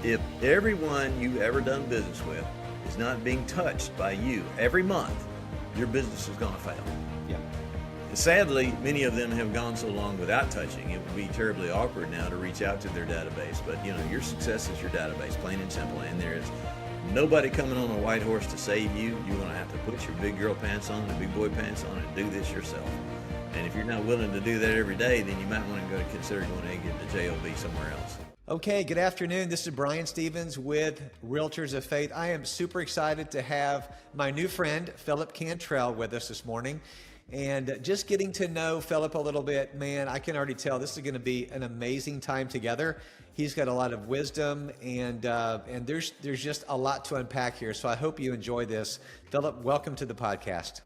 If everyone you've ever done business with is not being touched by you every month, your business is going to fail. Yeah. Sadly, many of them have gone so long without touching. It would be terribly awkward now to reach out to their database. But your success is your database, plain and simple. And there is nobody coming on a white horse to save you. You're going to have to put your big girl pants on, the big boy pants on, and do this yourself. And if you're not willing to do that every day, then you might want to consider going to get the JOB somewhere else. Okay, good afternoon. This is Brian Stevens with Realtors of Faith. I am super excited to have my new friend, Phillip Cantrell, with us this morning. And just getting to know Phillip a little bit, man, I can already tell this is going to be an amazing time together. He's got a lot of wisdom, and there's just a lot to unpack here. So I hope you enjoy this. Phillip, welcome to the podcast.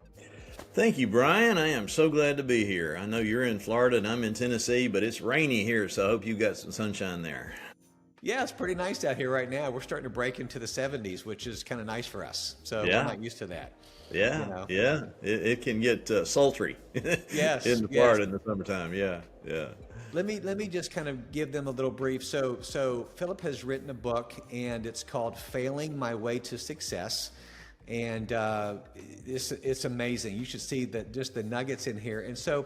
Thank you, Brian. I am so glad to be here. I know you're in Florida and I'm in Tennessee, but it's rainy here, so I hope you got some sunshine there. Yeah, it's pretty nice out here right now. We're starting to break into the 70s, which is kind of nice for us. So Yeah. we're not used to that. Yeah, yeah. It can get sultry Yes, in Florida in the summertime. Yeah. Let me just kind of give them a little brief. So Phillip has written a book, and it's called Failing My Way to Success. And it's amazing. You should see just the nuggets in here. And so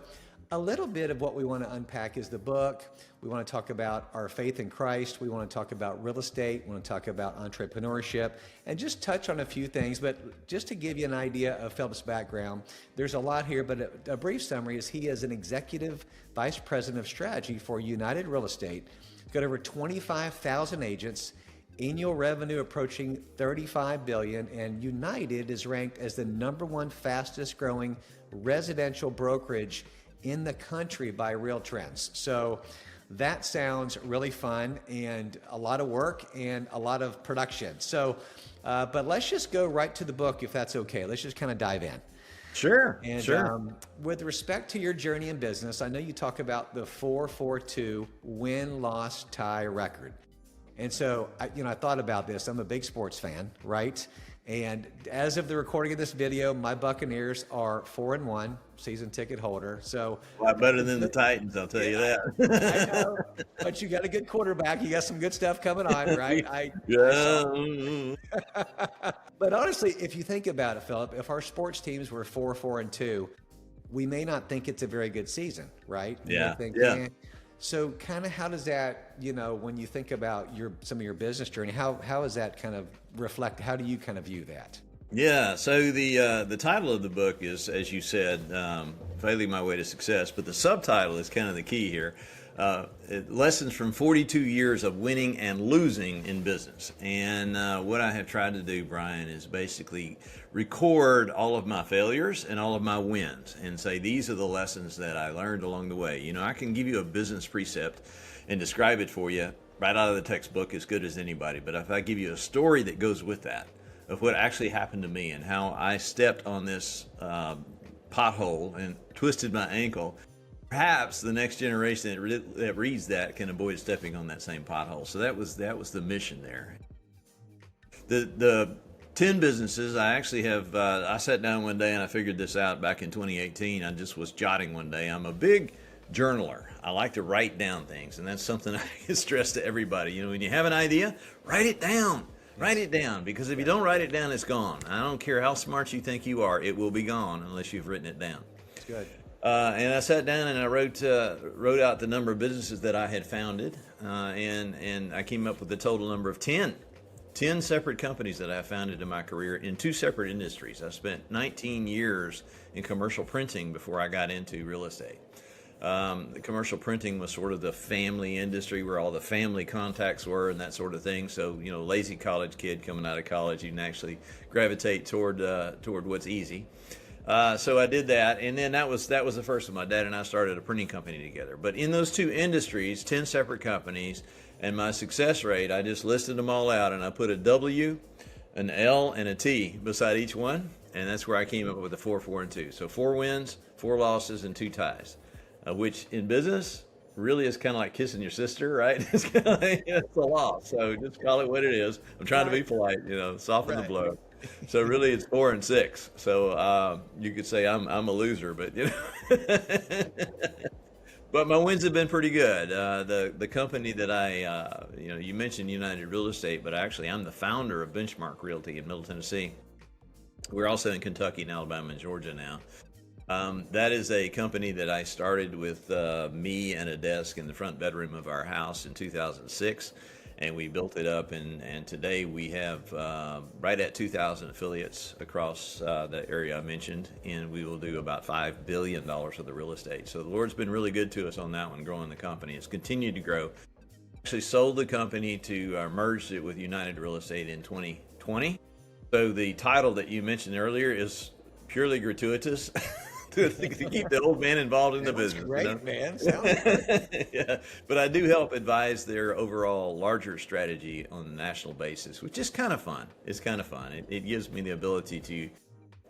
a little bit of what we want to unpack is the book. We want to talk about our faith in Christ. We want to talk about real estate. We want to talk about entrepreneurship and just touch on a few things. But just to give you an idea of Phillip's background, there's a lot here, but a brief summary is he is an executive vice president of strategy for United Real Estate. Got over 25,000 agents. Annual revenue approaching $35 billion, and United is ranked as the #1 fastest growing residential brokerage in the country by Real Trends. So that sounds really fun and a lot of work and a lot of production. So, but let's just go right to the book if that's okay. Let's just kind of dive in. Sure. And with respect to your journey in business, I know you talk about the 4-4-2 win-loss-tie record. And so, I thought about this. I'm a big sports fan, right? And as of the recording of this video, my Buccaneers are 4-1, season ticket holder. So A lot better than the Titans, I'll tell you that. I know, but you got a good quarterback. You got some good stuff coming on, right? Yeah. But honestly, if you think about it, Phillip, if our sports teams were 4-4-2, we may not think it's a very good season, right? Yeah. Eh. So kind of how does that, when you think about some of your business journey, how does that kind of reflect? How do you kind of view that? Yeah. So the title of the book is, as you said, Failing My Way to Success, but the subtitle is kind of the key here. Lessons from 42 years of winning and losing in business. And what I have tried to do, Brian, is basically record all of my failures and all of my wins and say, these are the lessons that I learned along the way. I can give you a business precept and describe it for you right out of the textbook as good as anybody. But if I give you a story that goes with that, of what actually happened to me and how I stepped on this pothole and twisted my ankle, perhaps the next generation that reads that can avoid stepping on that same pothole. So that was the mission there. The 10 businesses I actually have. I sat down one day and I figured this out back in 2018. I just was jotting one day. I'm a big journaler. I like to write down things, and that's something I stress to everybody. When you have an idea, write it down. Write it down, because if you don't write it down, it's gone. I don't care how smart you think you are, it will be gone unless you've written it down. That's good. And I sat down and I wrote out the number of businesses that I had founded, and I came up with the total number of 10 separate companies that I founded in my career in 2 separate industries. I spent 19 years in commercial printing before I got into real estate. The commercial printing was sort of the family industry where all the family contacts were and that sort of thing. So, lazy college kid coming out of college, you can actually gravitate toward what's easy. So I did that, and then that was the first one. My dad and I started a printing company together. But in those 2 industries, 10 separate companies, and my success rate, I just listed them all out, and I put a W, an L, and a T beside each one, and that's where I came up with the 4-4-2. So 4 wins, 4 losses, and 2 ties, which in business really is kind of like kissing your sister, right? It's kind of like, it's a loss. So just call it what it is. I'm trying to be polite, soften the blow. So really it's 4 and 6. So you could say I'm a loser, but But my wins have been pretty good. The company that you mentioned United Real Estate, but actually I'm the founder of Benchmark Realty in Middle Tennessee. We're also in Kentucky and Alabama and Georgia now. That is a company that I started with me and a desk in the front bedroom of our house in 2006, and we built it up. And today we have right at 2,000 affiliates across the area I mentioned, and we will do about $5 billion worth of real estate. So the Lord's been really good to us on that one, growing the company. It's continued to grow. Actually sold the company to merged it with United Real Estate in 2020. So the title that you mentioned earlier is purely gratuitous. To keep the old man involved in the business. Great, you know? man. Sounds great. Yeah, but I do help advise their overall larger strategy on a national basis, which is kind of fun. It's kind of fun. It gives me the ability to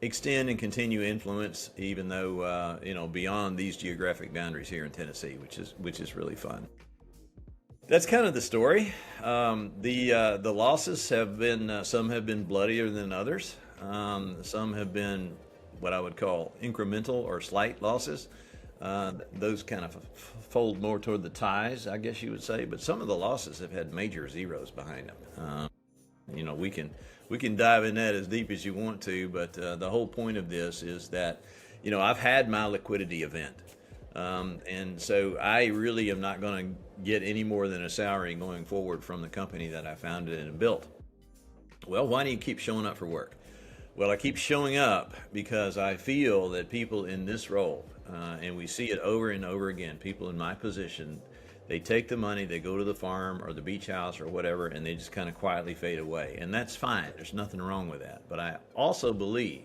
extend and continue influence, even though beyond these geographic boundaries here in Tennessee, which is really fun. That's kind of the story. The losses have been some have been bloodier than others. Some have been what I would call incremental or slight losses. Those kind of fold more toward the ties, I guess you would say. But some of the losses have had major zeros behind them. We can dive in that as deep as you want to, but the whole point of this is that, I've had my liquidity event. And so I really am not going to get any more than a salary going forward from the company that I founded and built. Well, why do you keep showing up for work? Well, I keep showing up because I feel that people in this role, and we see it over and over again, people in my position, they take the money, they go to the farm or the beach house or whatever, and they just kind of quietly fade away. And that's fine. There's nothing wrong with that. But I also believe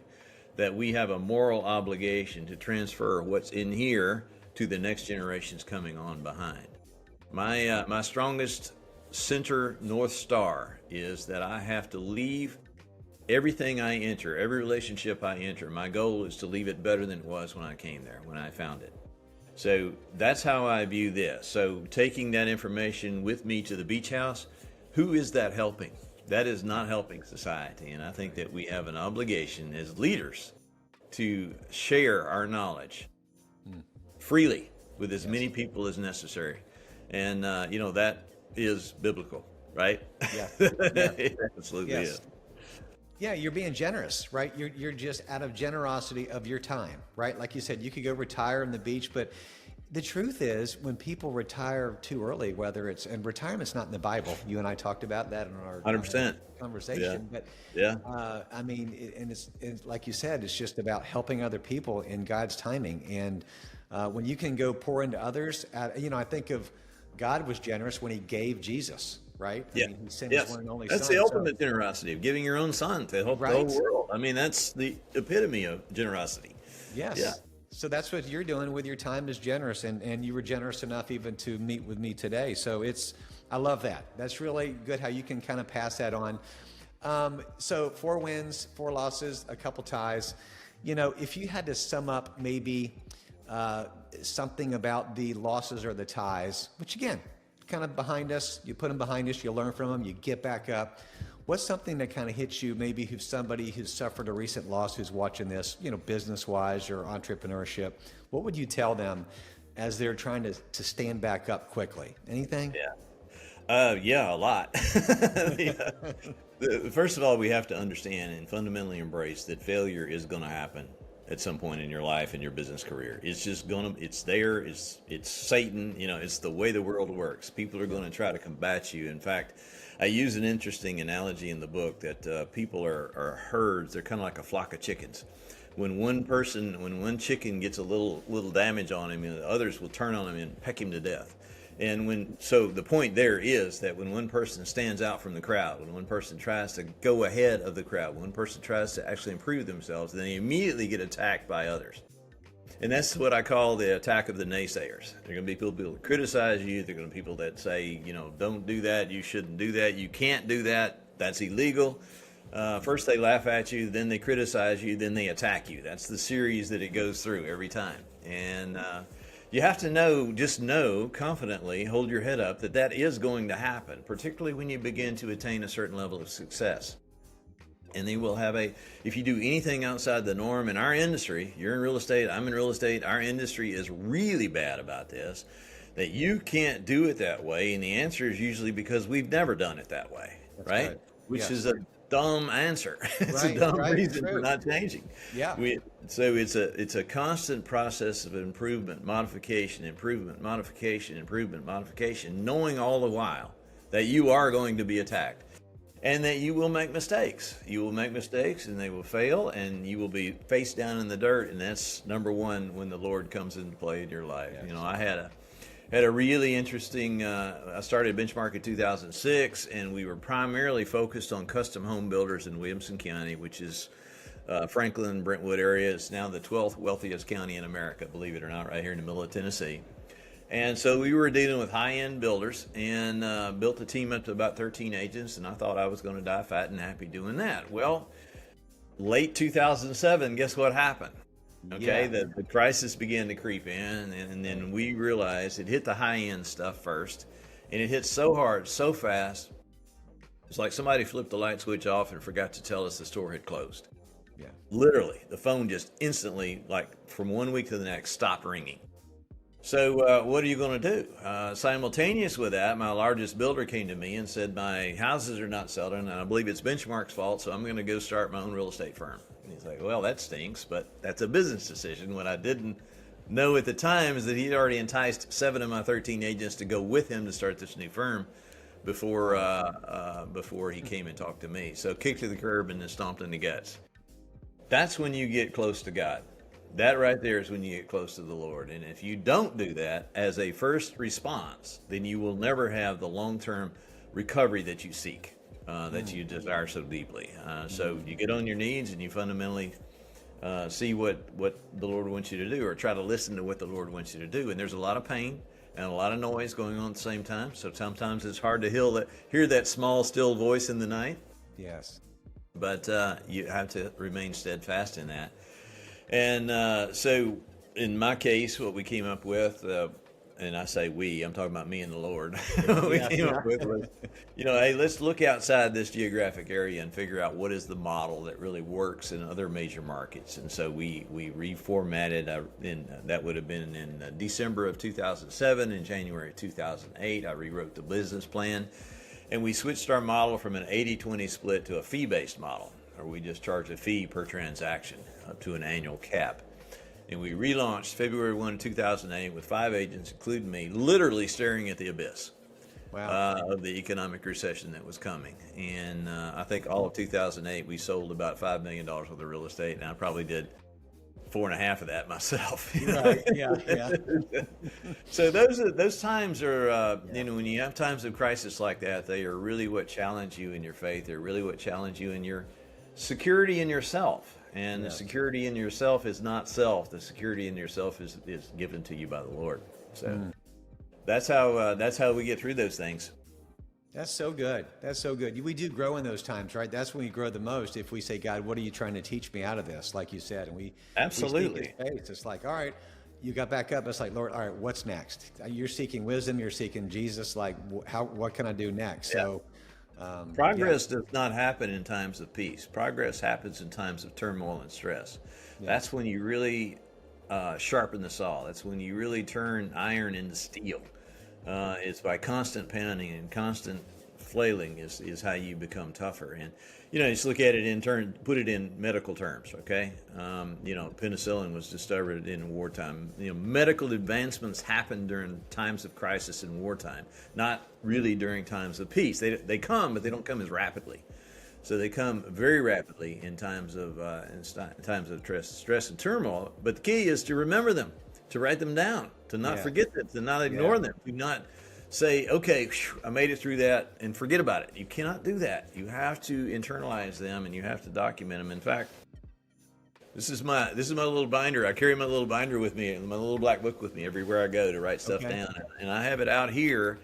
that we have a moral obligation to transfer what's in here to the next generations coming on behind. My strongest center North Star is that I have to leave everything I enter, every relationship I enter, my goal is to leave it better than it was when I came there, when I found it. So that's how I view this. So taking that information with me to the beach house, who is that helping? That is not helping society. And I think that we have an obligation as leaders to share our knowledge freely with as many people as necessary. And, that is biblical, right? Yeah. It absolutely is. Yeah, you're being generous, right? You're just out of generosity of your time, right? Like you said, you could go retire on the beach, but the truth is when people retire too early, and retirement's not in the Bible. You and I talked about that in our 100% conversation, but it's like you said, it's just about helping other people in God's timing. And when you can go pour into others, I think of God was generous when he gave Jesus. Right? Yeah. I mean, he sent his one and only That's son. the ultimate generosity of giving your own son to help the whole world. I mean, that's the epitome of generosity. Yes. Yeah. So that's what you're doing with your time is generous, and you were generous enough even to meet with me today. So I love that. That's really good how you can kind of pass that on. So 4 wins, 4 losses, a couple ties. If you had to sum up maybe something about the losses or the ties, which again, kind of behind us, you put them behind us, you learn from them, you get back up. What's something that kind of hits you, maybe who's somebody who's suffered a recent loss, who's watching this, business-wise or entrepreneurship? What would you tell them as they're trying to stand back up quickly? Anything? Yeah, a lot. First of all, we have to understand and fundamentally embrace that failure is going to happen at some point in your life and your business career. It's just it's there. It's Satan. It's the way the world works. People are going to try to combat you. In fact, I use an interesting analogy in the book that people are herds. They're kind of like a flock of chickens. When one chicken gets a little damage on him, the others will turn on him and peck him to death. And so the point there is that when one person stands out from the crowd, when one person tries to go ahead of the crowd, when one person tries to actually improve themselves, then they immediately get attacked by others. And that's what I call the attack of the naysayers. There are going to be people that criticize you. There are going to be people that say, don't do that. You shouldn't do that. You can't do that. That's illegal. First they laugh at you, then they criticize you, then they attack you. That's the series that it goes through every time. And you have to know confidently, hold your head up, that is going to happen, particularly when you begin to attain a certain level of success. And they will have if you do anything outside the norm in our industry, you're in real estate, I'm in real estate, our industry is really bad about this, that you can't do it that way. And the answer is usually because we've never done it that way, That's right? Which Yes. is a dumb answer. It's a Right, dumb right, reason for true. not changing. Yeah. So it's a constant process of improvement, modification, improvement, modification, improvement, modification, knowing all the while that you are going to be attacked. And that you will make mistakes. You will make mistakes and they will fail and you will be face down in the dirt. And that's number one when the Lord comes into play in your life. Yes. You know, I had a really interesting, I started Benchmark in 2006 and we were primarily focused on custom home builders in Williamson County, which is Franklin, Brentwood area. It's now the 12th wealthiest county in America, believe it or not, right here in the middle of Tennessee. And so we were dealing with high-end builders and built a team up to about 13 agents, and I thought I was going to die fat and happy doing that. Well, late 2007, guess what happened? Okay, Yeah. the crisis began to creep in, and then we realized it hit the high-end stuff first, and it hit so hard, so fast, it's like somebody flipped the light switch off and forgot to tell us the store had closed. Yeah. Literally, the phone just instantly, like from one week to the next, stopped ringing. So what are you going to do? Simultaneous with that, my largest builder came to me and said, my houses are not selling, and I believe it's Benchmark's fault, so I'm going to go start my own real estate firm. And he's like, well, that stinks, but that's a business decision. What I didn't know at the time is that he'd already enticed 7 of my 13 agents to go with him to start this new firm before he came and talked to me. So kicked to the curb and then stomped in the guts. That's when you get close to God. That right there is when you get close to the Lord. And if you don't do that as a first response, then you will never have the long-term recovery that you seek, that you desire so deeply. So you get on your knees and you fundamentally see what the Lord wants you to do, or try to listen to what the Lord wants you to do. And there's a lot of pain and a lot of noise going on at the same time. So sometimes it's hard to hear that small, still voice in the night. Yes. But you have to remain steadfast in that. And so in my case, what we came up with, and I say we, I'm talking about me and the Lord, what we came up with was, hey, let's look outside this geographic area and figure out what is the model that really works in other major markets. And so we reformatted, that would have been in December of 2007. In January of 2008, I rewrote the business plan. And we switched our model from an 80-20 split to a fee-based model, or we just charge a fee per transaction up to an annual cap. And we relaunched February 1, 2008 with 5 agents, including me, literally staring at the abyss. Wow. Of the economic recession that was coming. And I think all of 2008, we sold about $5 million worth of real estate, and I probably did 4.5 of that myself. Right. Yeah. So those times are, when you have times of crisis like that, they are really what challenge you in your faith. They're really what challenge you in your security in yourself. And the security in yourself is not self. The security in yourself is given to you by the Lord. So that's how we get through those things. That's so good. That's so good. We do grow in those times, right? That's when we grow the most. If we say, God, what are you trying to teach me out of this? Like you said, and we Absolutely. seek His face. It's like, all right, you got back up. It's like, Lord, all right, what's next? You're seeking wisdom. You're seeking Jesus. Like, what can I do next? Yeah. So Progress does not happen in times of peace. Progress happens in times of turmoil and stress. Yeah. That's when you really sharpen the saw. That's when you really turn iron into steel. It's by constant pounding and constant flailing is how you become tougher. And just look at it put it in medical terms. Okay, penicillin was discovered in wartime. Medical advancements happen during times of crisis in wartime, not really during times of peace. They come, but they don't come as rapidly. So they come very rapidly in times of stress and turmoil. But the key is to remember them, to write them down, to not forget them, to not ignore them, to not say, okay, I made it through that and forget about it. You cannot do that. You have to internalize them and you have to document them. In fact, this is my little binder. I carry my little binder with me, my little black book with me everywhere I go to write stuff down. And I have it out here.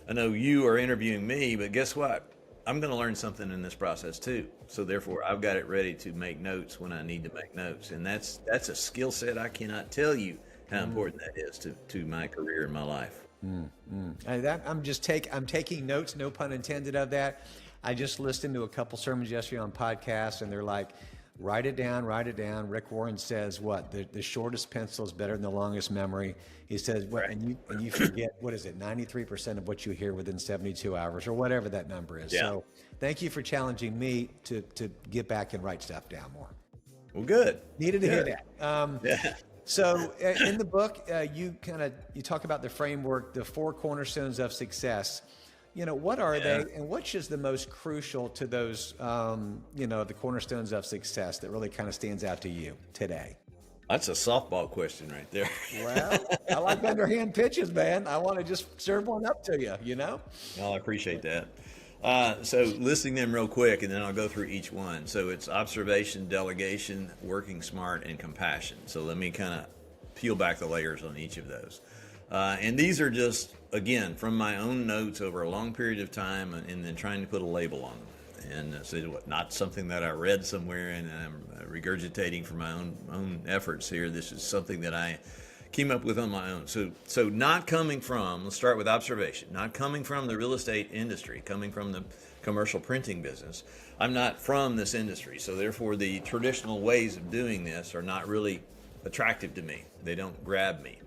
I know you are interviewing me, but guess what? I'm going to learn something in this process too. So therefore, I've got it ready to make notes when I need to make notes. And that's a skill set I cannot tell you how important that is to my career and my life. I'm taking notes, no pun intended of that. I just listened to a couple sermons yesterday on podcasts, and they're like, write it down, write it down. Rick Warren says, what? The shortest pencil is better than the longest memory. He says, what, and you forget, what is it, 93% of what you hear within 72 hours, or whatever that number is. Yeah. So thank you for challenging me to get back and write stuff down more. Well, good. Needed to Good. hear that. Yeah. So in the book, you talk about the framework, the 4 cornerstones of success. What are they, and which is the most crucial to those, the cornerstones of success that really kind of stands out to you today? That's a softball question right there. Well, I like underhand pitches, man. I want to just serve one up to you, Well, I appreciate that. So listing them real quick, and then I'll go through each one. So it's observation, delegation, working smart, and compassion. So let me kind of peel back the layers on each of those. And these are just, again, from my own notes over a long period of time, and then trying to put a label on them. And so not something that I read somewhere and I'm regurgitating from my own efforts here. This is something that I came up with on my own. So not coming from, let's start with observation, not coming from the real estate industry, coming from the commercial printing business. I'm not from this industry, so therefore the traditional ways of doing this are not really attractive to me. They don't grab me.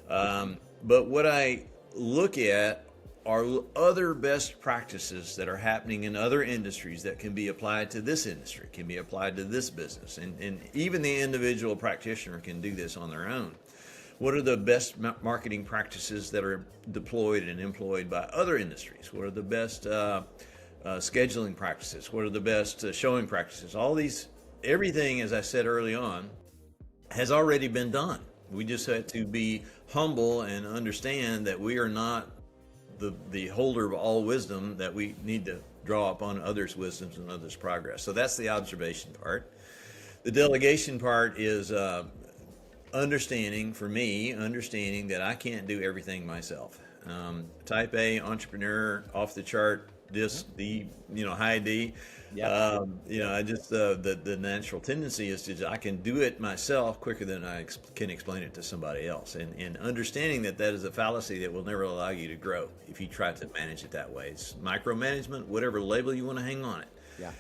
But what I look at are other best practices that are happening in other industries that can be applied to this industry, can be applied to this business. And even the individual practitioner can do this on their own. What are the best marketing practices that are deployed and employed by other industries? What are the best scheduling practices? What are the best showing practices? All these, everything, as I said early on, has already been done. We just have to be humble and understand that we are not the holder of all wisdom, that we need to draw upon others' wisdoms and others' progress. So that's the observation part. The delegation part is understanding that I can't do everything myself. Type A entrepreneur, off the chart, high D. Yep. I just the natural tendency is to I can do it myself quicker than I can explain it to somebody else, and understanding that is a fallacy that will never allow you to grow if you try to manage it that way. It's micromanagement, whatever label you want to hang on it. Yeah.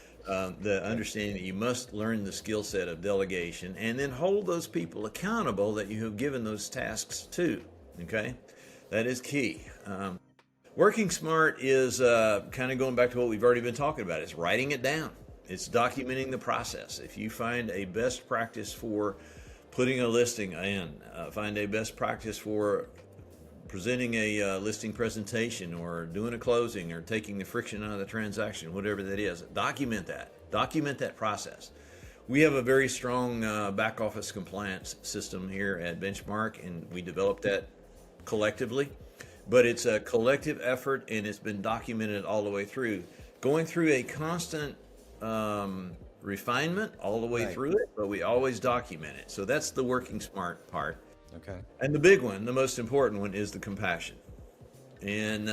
The understanding that you must learn the skill set of delegation and then hold those people accountable that you have given those tasks to. Okay, that is key. Working smart is kind of going back to what we've already been talking about. It's writing it down. It's documenting the process. If you find a best practice for putting a listing in, find a best practice for presenting a listing presentation or doing a closing or taking the friction out of the transaction, whatever that is, document that. Document that process. We have a very strong back office compliance system here at Benchmark, and we developed that collectively. But it's a collective effort, and it's been documented all the way through, going through a constant refinement all the way through it, but we always document it. So that's the working smart part. Okay. And the big one, the most important one, is the compassion. And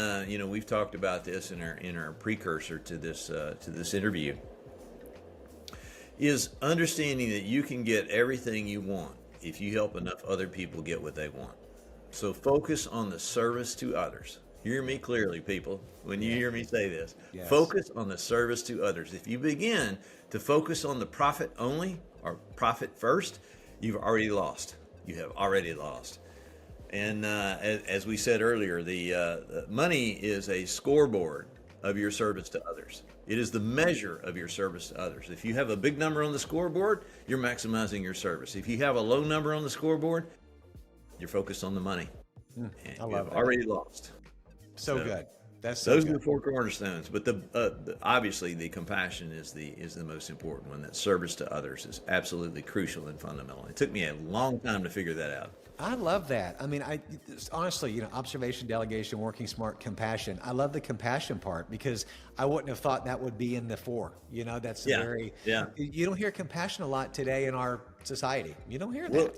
we've talked about this in our precursor to this interview. Is understanding that you can get everything you want if you help enough other people get what they want. So focus on the service to others. Hear me clearly, people, when you hear me say this. Yes. Focus on the service to others. If you begin to focus on the profit only or profit first, you've already lost. You have already lost. And as we said earlier, the money is a scoreboard of your service to others. It is the measure of your service to others. If you have a big number on the scoreboard, you're maximizing your service. If you have a low number on the scoreboard, you're focused on the money. And I love you have that. already lost. So good. That's so Those good. are the 4 cornerstones. But obviously the compassion is the most important one. That service to others is absolutely crucial and fundamental. It took me a long time to figure that out. I love that. I mean, honestly, observation, delegation, working smart, compassion. I love the compassion part because I wouldn't have thought that would be in the 4. That's very. You don't hear compassion a lot today in our society. You don't hear that. Well,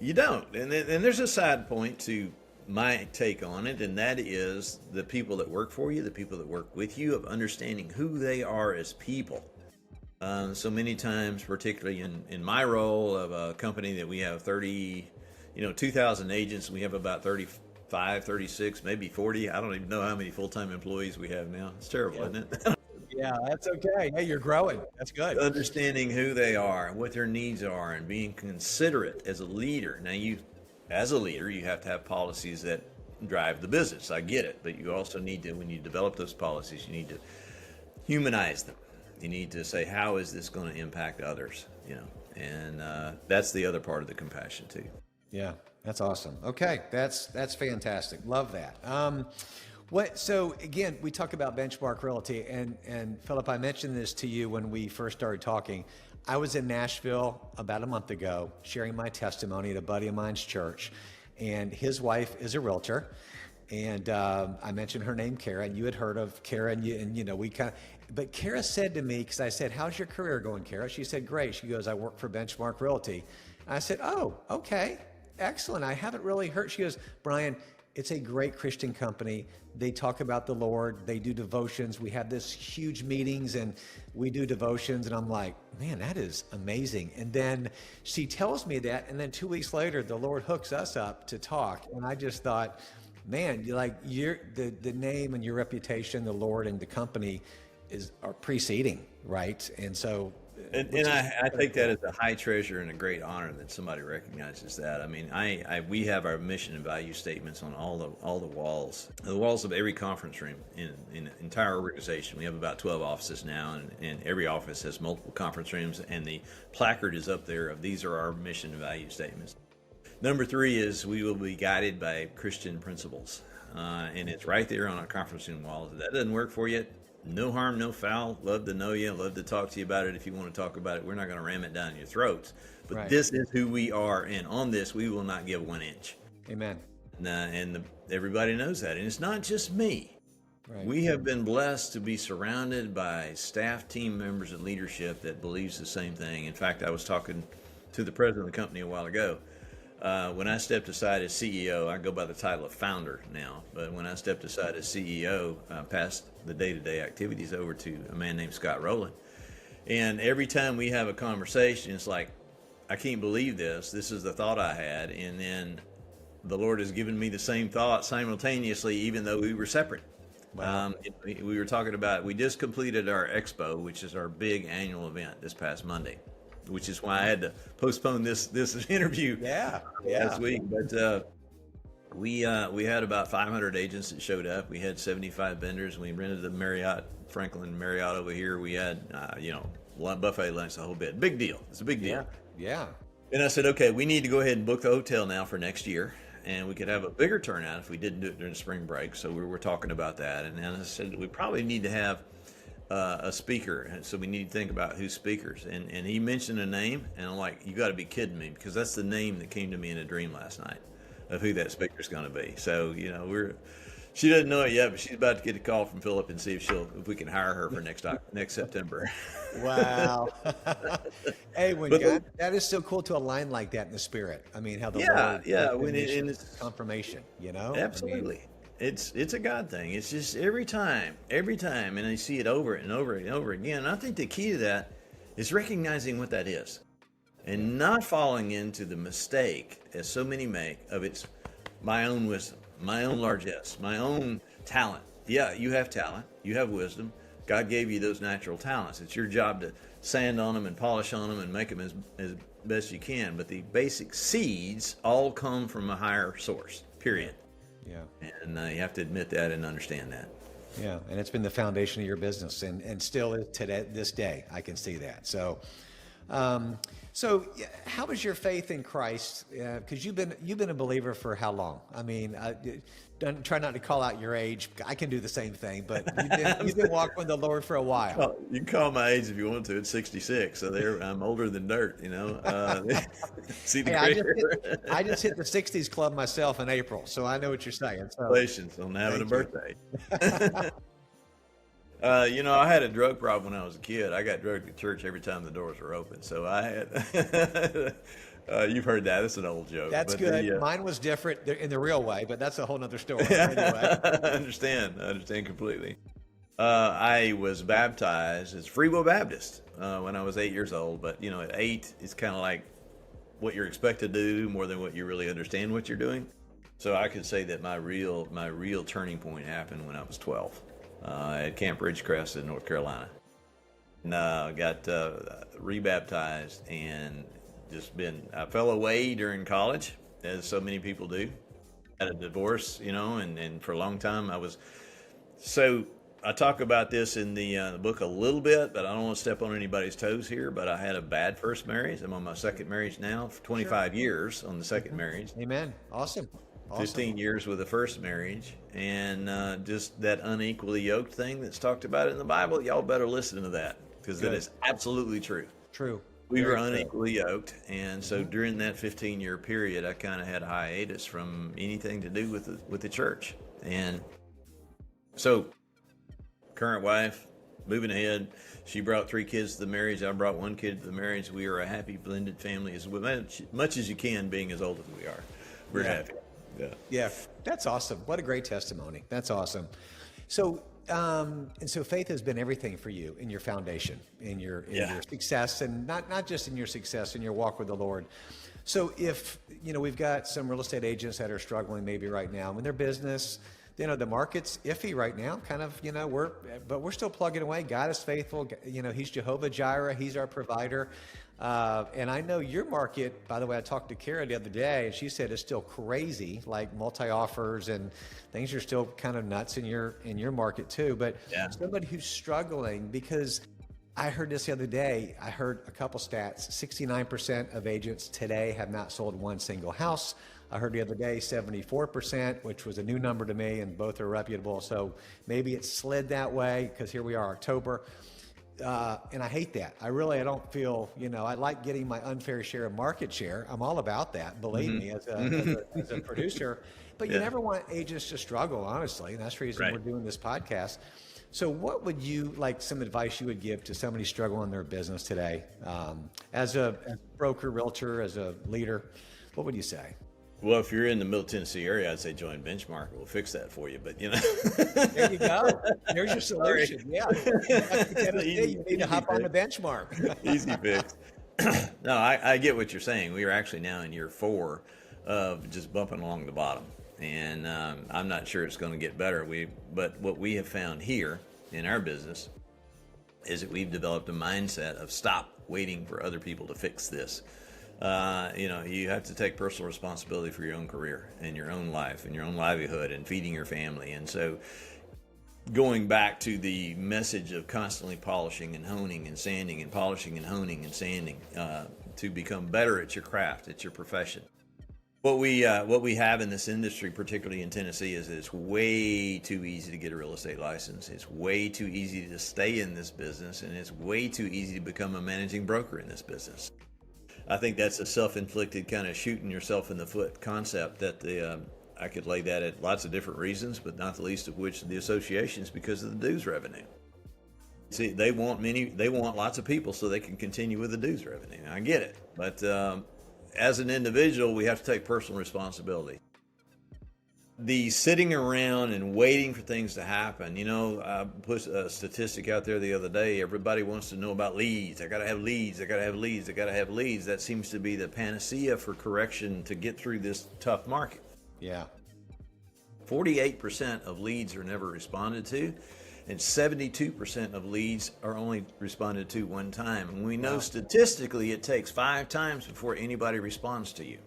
you don't. And there's a side point to my take on it, and that is the people that work for you, the people that work with you, of understanding who they are as people. So many times, particularly in my role of a company that we have 2,000 agents, we have about 35, 36, maybe 40. I don't even know how many full-time employees we have now. It's terrible, isn't it? Yeah, that's okay. Hey, you're growing. That's good. Understanding who they are, what their needs are, and being considerate as a leader. Now, as a leader, you have to have policies that drive the business. I get it, but you also need to, when you develop those policies, you need to humanize them. You need to say, how is this going to impact others? And that's the other part of the compassion too. Yeah, that's awesome. Okay, that's fantastic. Love that. So again, we talk about Benchmark Realty, and Phillip, I mentioned this to you when we first started talking. I was in Nashville about a month ago, sharing my testimony at a buddy of mine's church, and his wife is a realtor. And I mentioned her name, Kara, and you had heard of Kara, but Kara said to me, because I said, how's your career going, Kara? She said, great. She goes, I work for Benchmark Realty. I said, oh, okay, excellent. I haven't really heard. She goes, Brian, it's a great Christian company. They talk about the Lord. They do devotions. We have this huge meetings and we do devotions. And I'm like, man, that is amazing. And then she tells me that. And then 2 weeks later, the Lord hooks us up to talk. And I just thought, man, the name and your reputation, the Lord and the company are preceding, right? And so, and I take that as a high treasure and a great honor that somebody recognizes that. I mean, we have our mission and value statements on all the walls of every conference room in the entire organization. We have about 12 offices now, and every office has multiple conference rooms, and the placard is up there of these are our mission and value statements. Number 3 is we will be guided by Christian principles, and it's right there on our conference room wall. If that doesn't work for you, no harm, no foul. Love to know you. Love to talk to you about it. If you want to talk about it, we're not going to ram it down your throats. But right. This is who we are, and on this, we will not give 1 inch. Amen. Everybody knows that, and it's not just me. Right. We have been blessed to be surrounded by staff, team members, and leadership that believes the same thing. In fact, I was talking to the president of the company a while ago. When I stepped aside as CEO, I go by the title of founder now, but when I stepped aside as CEO, I passed the day-to-day activities over to a man named Scott Rowland. And every time we have a conversation, it's like, I can't believe this. This is the thought I had. And then the Lord has given me the same thought simultaneously, even though we were separate. Wow. We were talking about, we just completed our expo, which is our big annual event this past Monday, which is why I had to postpone this interview last week. But we had about 500 agents that showed up. We had 75 vendors. We rented the Franklin Marriott over here. We had buffet lunch, the whole bit. Big deal. It's a big deal. Yeah. And I said, okay, we need to go ahead and book the hotel now for next year. And we could have a bigger turnout if we didn't do it during spring break. So we were talking about that. And then I said, we probably need to have a speaker, and so we need to think about who's speakers. And he mentioned a name, and I'm like, you got to be kidding me, because that's the name that came to me in a dream last night of who that speaker's going to be. So she doesn't know it yet, but she's about to get a call from Phillip and see if we can hire her for next September. Wow. Hey, that is so cool to align like that in the spirit. I mean, how the Lord it's confirmation, Absolutely. It's a God thing. It's just every time, and I see it over and over and over again. And I think the key to that is recognizing what that is, and not falling into the mistake, as so many make, of it's my own wisdom, my own largesse, my own talent. Yeah, you have talent, you have wisdom. God gave you those natural talents. It's your job to sand on them and polish on them and make them as best you can. But the basic seeds all come from a higher source, period. Yeah. And you have to admit that and understand that. Yeah, and it's been the foundation of your business, and still is today, this day. I can see that. So, how is your faith in Christ? Because you've been a believer for how long? I mean, try not to call out your age. I can do the same thing, but you've been walking with the Lord for a while. Well, you can call my age if you want to. It's 66, so I'm older than dirt. See the gray hair? I just hit the 60s club myself in April, so I know what you're saying. So, congratulations on having a birthday. I had a drug problem when I was a kid. I got drugged to church every time the doors were open. So I had, you've heard that. It's an old joke. That's good. Mine was different in the real way, but that's a whole nother story. Anyway. I understand completely. I was baptized as Free Will Baptist when I was 8 years old. But, at 8, it's kind of like what you're expected to do more than what you really understand what you're doing. So I could say that my real turning point happened when I was 12. at Camp Ridgecrest in North Carolina. And got rebaptized and I fell away during college, as so many people do. Had a divorce, and for a long time I talk about this in the book a little bit, but I don't want to step on anybody's toes here. But I had a bad first marriage. I'm on my second marriage now, for 25 years on the second marriage. Amen. Awesome. 15 years with the first marriage, and just that unequally yoked thing that's talked about in the Bible. Y'all better listen to that, because that is absolutely true. True. We were unequally yoked, and so during that 15-year period, I kind of had a hiatus from anything to do with the church. And so, current wife, moving ahead, she brought 3 kids to the marriage. I brought 1 kid to the marriage. We are a happy blended family, as much as you can, being as old as we are. We're happy. Yeah, that's awesome. What a great testimony. That's awesome. So, and so faith has been everything for you in your foundation, in your success, and not just in your success, in your walk with the Lord. So if, we've got some real estate agents that are struggling maybe right now in their business, the market's iffy right now, kind of, but we're still plugging away. God is faithful. He's Jehovah Jireh. He's our provider. And I know your market, by the way, I talked to Kara the other day, and she said it's still crazy, like multi-offers and things are still kind of nuts in your market too. But somebody who's struggling, because I heard this the other day, I heard a couple stats, 69% of agents today have not sold one single house. I heard the other day 74%, which was a new number to me, and both are reputable. So maybe it slid that way because here we are, October. And I hate that. I don't feel, I like getting my unfair share of market share. I'm all about that, believe me, as a producer. But you never want agents to struggle, honestly. And that's the reason we're doing this podcast. So what would you, some advice you would give to somebody struggling in their business today? As a broker, realtor, as a leader, what would you say? Well, if you're in the Middle Tennessee area, I'd say join Benchmark. We'll fix that for you. But there you go. There's your solution. Yeah, you need to hop on the Benchmark. Easy fix. No, I get what you're saying. We are actually now in year 4 of just bumping along the bottom, and I'm not sure it's going to get better. But what we have found here in our business is that we've developed a mindset of stop waiting for other people to fix this. You have to take personal responsibility for your own career and your own life and your own livelihood and feeding your family. And so going back to the message of constantly polishing and honing and sanding and polishing and honing and sanding to become better at your craft, at your profession. What we have in this industry, particularly in Tennessee, is it's way too easy to get a real estate license. It's way too easy to stay in this business, and it's way too easy to become a managing broker in this business. I think that's a self-inflicted kind of shooting yourself in the foot concept that I could lay that at lots of different reasons, but not the least of which the associations, because of the dues revenue. See, they want lots of people so they can continue with the dues revenue. I get it, but as an individual, we have to take personal responsibility. The sitting around and waiting for things to happen, I put a statistic out there the other day. Everybody wants to know about leads. I got to have leads. I got to have leads. I got to have leads. That seems to be the panacea for correction to get through this tough market. Yeah. 48% of leads are never responded to, and 72% of leads are only responded to one time. And we know statistically it takes 5 times before anybody responds to you.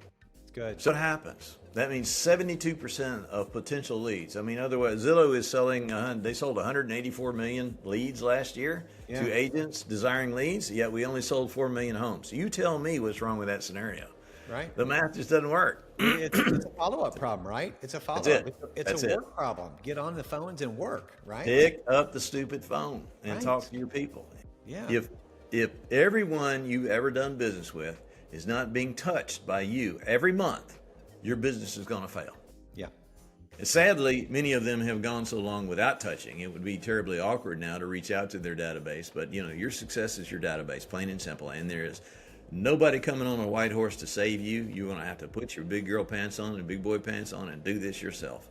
Good. So what happens? That means 72% of potential leads. I mean, otherwise, Zillow is selling, they sold 184 million leads last year to agents desiring leads, yet we only sold 4 million homes. You tell me what's wrong with that scenario. Right. The math just doesn't work. It's a follow-up problem, right? It's a follow-up. It's a work problem. Get on the phones and work, right? Pick up the stupid phone and talk to your people. Yeah. If everyone you've ever done business with is not being touched by you every month, your business is going to fail. Yeah. And sadly, many of them have gone so long without touching. It would be terribly awkward now to reach out to their database, but your success is your database, plain and simple. And there is nobody coming on a white horse to save you. You're going to have to put your big girl pants on and big boy pants on and do this yourself.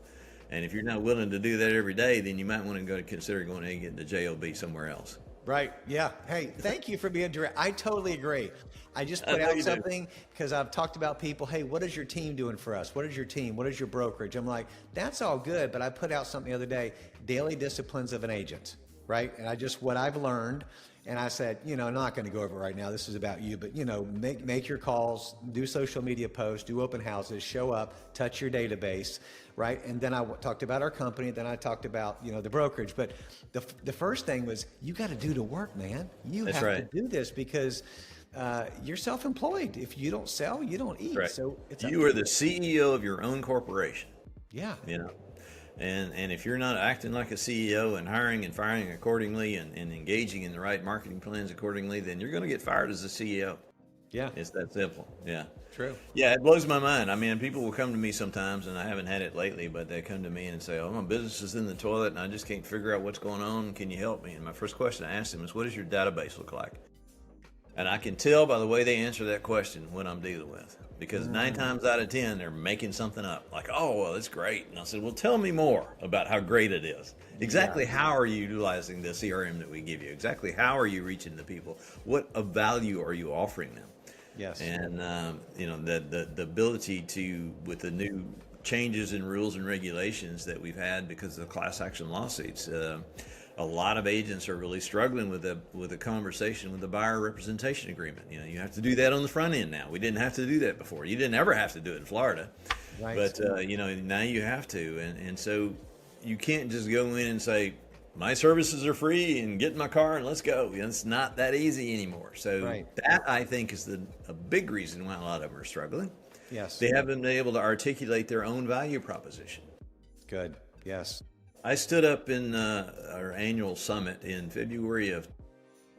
And if you're not willing to do that every day, then you might want to consider going and getting the JOB somewhere else. Right. Yeah. Hey, thank you for being direct. I totally agree. I just I put know out you do. something because I've talked about people. Hey, what is your team doing for us? What is your team? What is your brokerage? I'm like, that's all good. But I put out something the other day, daily disciplines of an agent, right? And I just, what I've learned, and I said, I'm not going to go over it right now. This is about you, but make your calls, do social media posts, do open houses, show up, touch your database, right? And then I talked about our company. Then I talked about, the brokerage. But the first thing was, you got to do the work, man. You That's have to right. do this because you're self-employed. If you don't sell, you don't eat. Right. So it's You are the CEO of your own corporation. yeah, You know, and if you're not acting like a CEO and hiring and firing accordingly and engaging in the right marketing plans accordingly, then you're going to get fired as a CEO. yeah, It's that simple. Yeah. true. Yeah, it blows my mind. I mean, people will come to me sometimes, and I haven't had it lately, but they come to me and say, "Oh, my business is in the toilet, and I just can't figure out what's going on. Can you help me?" And my first question I ask them is, "What does your database look like?" And I can tell by the way they answer that question what I'm dealing with. Because 9 times out of 10, they're making something up. Like, oh, well, it's great. And I said, well, tell me more about how great it is. Exactly how are you utilizing the CRM that we give you? Exactly how are you reaching the people? What of value are you offering them? Yes. And, the ability to, with the new changes in rules and regulations that we've had because of the class action lawsuits, a lot of agents are really struggling with a conversation with the buyer representation agreement. You have to do that on the front end now. We didn't have to do that before. You didn't ever have to do it in Florida, Right. but now you have to, and so you can't just go in and say my services are free and get in my car and let's go. It's not that easy anymore. So Right. that I think is a big reason why a lot of them are struggling. Yes. They haven't been able to articulate their own value proposition. Good. Yes. I stood up in our annual summit in February of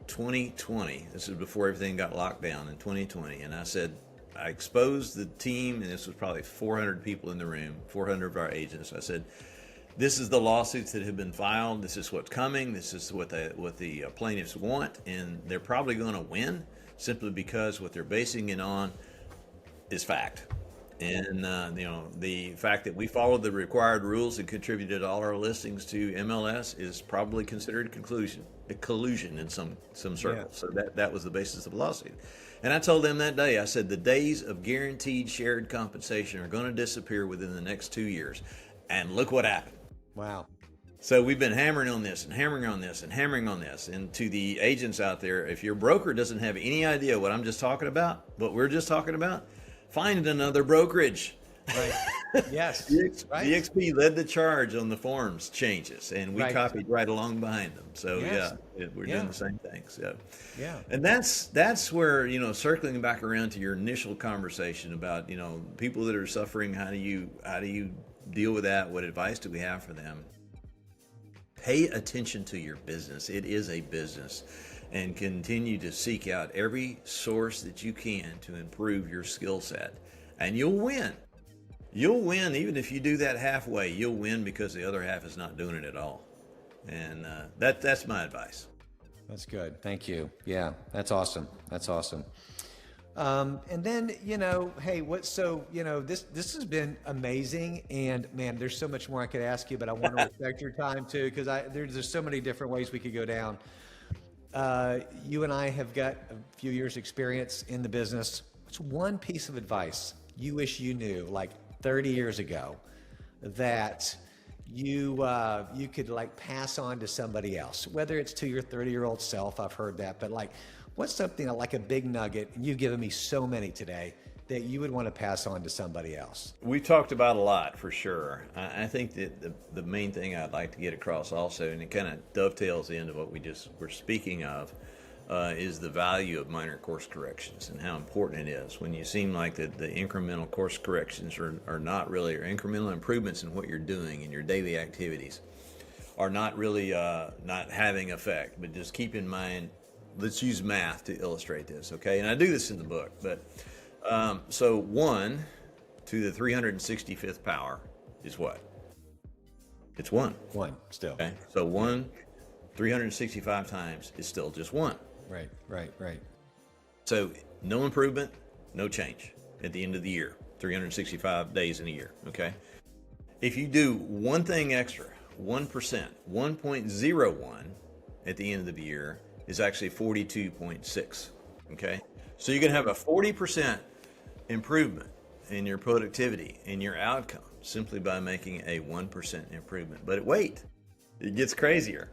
2020. This is before everything got locked down in 2020. And I said, I exposed the team, and this was probably 400 people in the room, 400 of our agents. I said, this is the lawsuits that have been filed. This is what's coming. This is what the plaintiffs want. And they're probably going to win simply because what they're basing it on is fact. And the fact that we followed the required rules and contributed all our listings to MLS is probably considered collusion in some circles. Yeah. So that was the basis of the lawsuit. And I told them that day, I said, the days of guaranteed shared compensation are going to disappear within the next 2 years. And look what happened. Wow. So we've been hammering on this and hammering on this and hammering on this. And to the agents out there, if your broker doesn't have any idea what I'm just talking about, what we're just talking about, find another brokerage. Right. Yes. Right. DXP led the charge on the forms changes, and we Right. copied right along behind them. So Yes. we're Yeah. doing the same thing. So Yeah. and that's where circling back around to your initial conversation about people that are suffering. How do you deal with that? What advice do we have for them? Pay attention to your business. It is a business. And continue to seek out every source that you can to improve your skill set. And you'll win. You'll win even if you do that halfway. You'll win because the other half is not doing it at all. And that's my advice. That's good. Thank you. Yeah, that's awesome. That's awesome. And then, hey, this has been amazing. And man, there's so much more I could ask you, but I want to respect your time too, because there's so many different ways we could go down. You and I have got a few years experience in the business. What's one piece of advice you wish you knew like 30 years ago that you could like pass on to somebody else, whether it's to your 30-year-old self? I've heard that, but like, what's something like a big nugget, and you've given me so many today, that you would want to pass on to somebody else? We talked about a lot for sure. I think that the main thing I'd like to get across also, and it kind of dovetails into what we just were speaking of, is the value of minor course corrections and how important it is when you seem like the incremental course corrections are not really, or incremental improvements in what you're doing in your daily activities are not really not having effect. But just keep in mind, let's use math to illustrate this, okay? And I do this in the book, but so 1 to the 365th power is what? It's 1. One still. Okay, so 1 365 times is still just 1. Right. So no improvement, no change at the end of the year, 365 days in a year, okay? If you do one thing extra, 1%, 1.01 at the end of the year is actually 42.6. Okay, so you can have a 40% improvement in your productivity and your outcome simply by making a 1% improvement. But wait, it gets crazier.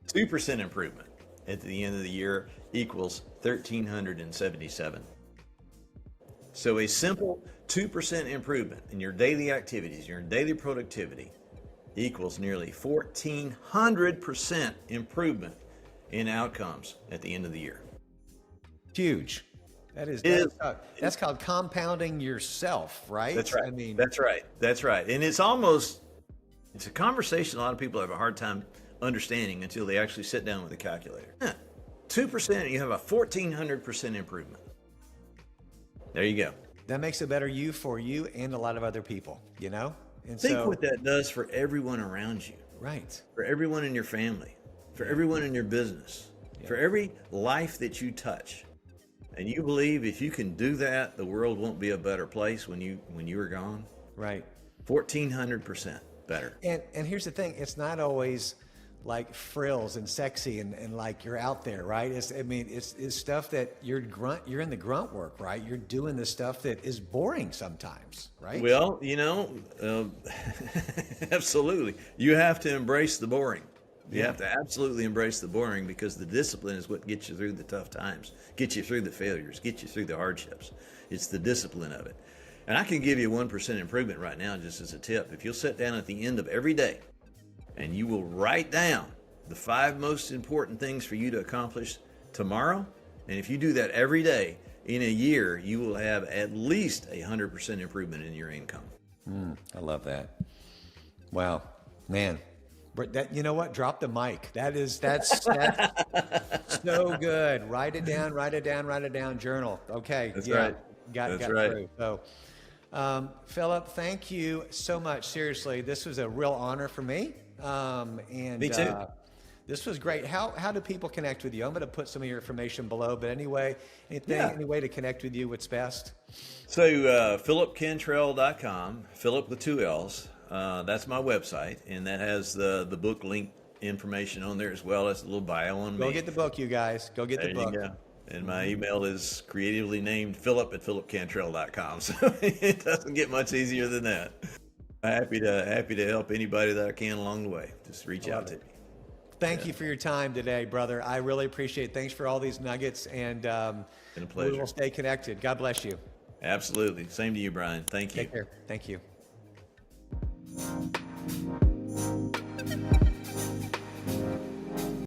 2% improvement at the end of the year equals 1,377. So a simple 2% improvement in your daily activities, your daily productivity, equals nearly 1,400% improvement in outcomes at the end of the year. Huge. That's called compounding yourself, right? That's right. I mean, that's right. And it's a conversation a lot of people have a hard time understanding until they actually sit down with a calculator. 2%, you have a 1,400% improvement. There you go. that makes a better you for you and a lot of other people, you know? And Think what that does for everyone around you, right. for everyone in your family, for everyone in your business, for every life that you touch. And you believe if you can do that, the world won't be a better place when you are gone. Right. 1,400% better. And here's the thing, it's not always like frills and sexy and like you're out there, right? It's stuff that you're in the grunt work, right? You're doing the stuff that is boring sometimes, right? Well, absolutely. You have to embrace the boring. You have to absolutely embrace the boring, because the discipline is what gets you through the tough times, gets you through the failures, gets you through the hardships. It's the discipline of it. And I can give you 1% improvement right now just as a tip. If you'll sit down at the end of every day and you will write down the 5 most important things for you to accomplish tomorrow, and if you do that every day, in a year, you will have at least 100% improvement in your income. I love that. Wow, man. That, you know what? Drop the mic. That's so good. Write it down, journal. Okay. That's right. Got through. So, Phillip, thank you so much. Seriously, this was a real honor for me. And me too. This was great. How do people connect with you? I'm going to put some of your information below, but anyway, any way to connect with you, what's best? So, phillipcantrell.com, Phillip with 2 L's. That's my website, and that has the book link information on there as well as a little bio on me. Go get the book, you guys. Go get the book. You go. And my email is creatively named Phillip at phillipcantrell.com. So it doesn't get much easier than that. I'm happy to help anybody that I can along the way. Just reach out to me. Thank you for your time today, brother. I really appreciate it. Thanks for all these nuggets, and been a pleasure. We will stay connected. God bless you. Absolutely. Same to you, Brian. Thank you. Take care. Thank you.